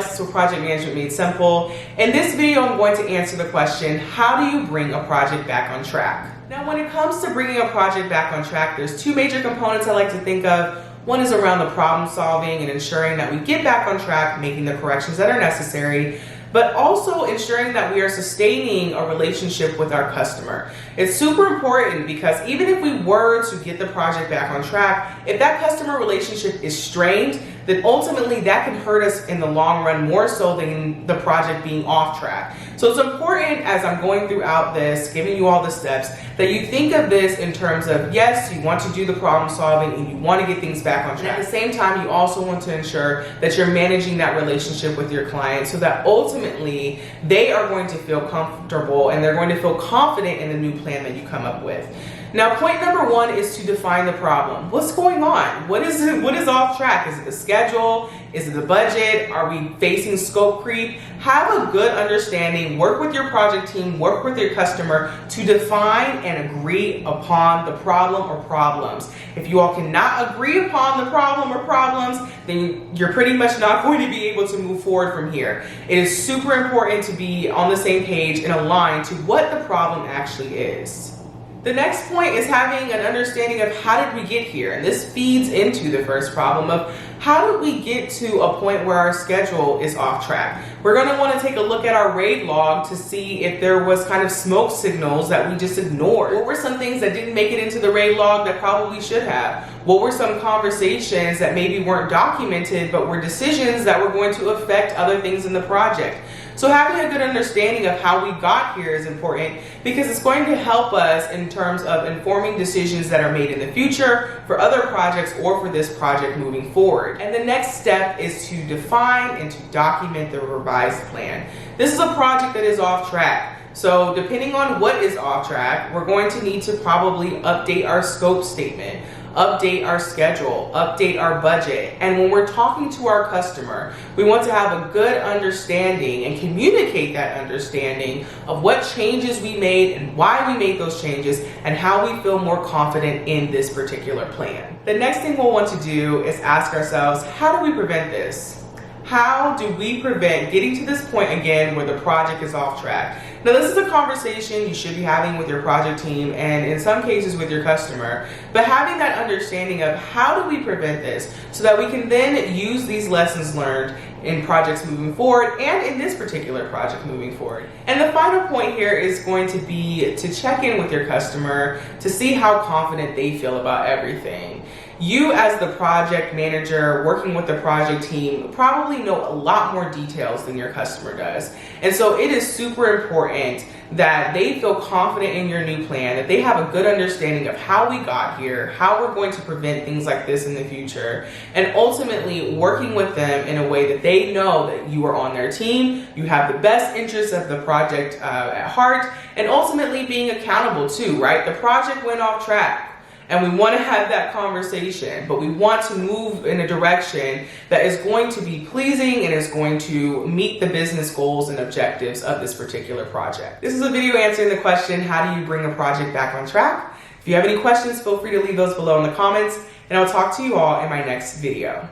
Alexis with Project Management Made Simple. In this video, I'm going to answer the question, how do you bring a project back on track? Now, when it comes to bringing a project back on track, there's two major components I like to think of. One is around the problem solving and ensuring that we get back on track, making the corrections that are necessary, but also ensuring that we are sustaining a relationship with our customer. It's super important because even if we were to get the project back on track, if that customer relationship is strained, then ultimately that can hurt us in the long run more so than the project being off track. So it's important, as I'm going throughout this, giving you all the steps, that you think of this in terms of, yes, you want to do the problem solving and you want to get things back on track. At the same time, you also want to ensure that you're managing that relationship with your client so that ultimately they are going to feel comfortable and they're going to feel confident in the new plan that you come up with. Now, point number one is to define the problem. What's going on? What is off track? Is it the schedule? Is it the budget? Are we facing scope creep? Have a good understanding, work with your project team, work with your customer to define and agree upon the problem or problems. If you all cannot agree upon the problem or problems, then you're pretty much not going to be able to move forward from here. It is super important to be on the same page and aligned to what the problem actually is. The next point is having an understanding of how did we get here, and this feeds into the first problem of how did we get to a point where our schedule is off track. We're going to want to take a look at our RAID log to see if there was kind of smoke signals that we just ignored. What were some things that didn't make it into the RAID log that probably should have? What were some conversations that maybe weren't documented but were decisions that were going to affect other things in the project? So having a good understanding of how we got here is important because it's going to help us in terms of informing decisions that are made in the future for other projects or for this project moving forward. And the next step is to define and to document the revised plan. This is a project that is off track. So depending on what is off track, we're going to need to probably update our scope statement, update our schedule, update our budget. And when we're talking to our customer, we want to have a good understanding and communicate that understanding of what changes we made and why we made those changes and how we feel more confident in this particular plan. The next thing we'll want to do is ask ourselves, how do we prevent this? How do we prevent getting to this point again where the project is off track? Now, this is a conversation you should be having with your project team and in some cases with your customer, but having that understanding of how do we prevent this so that we can then use these lessons learned in projects moving forward and in this particular project moving forward. And the final point here is going to be to check in with your customer to see how confident they feel about everything. You as the project manager working with the project team probably know a lot more details than your customer does. And so it is super important that they feel confident in your new plan, that they have a good understanding of how we got here, how we're going to prevent things like this in the future, and ultimately working with them in a way that they know that you are on their team, you have the best interests of the project at heart, and ultimately being accountable too, right? The project went off track. And we want to have that conversation, but we want to move in a direction that is going to be pleasing and is going to meet the business goals and objectives of this particular project. This is a video answering the question, how do you bring a project back on track? If you have any questions, feel free to leave those below in the comments, and I'll talk to you all in my next video.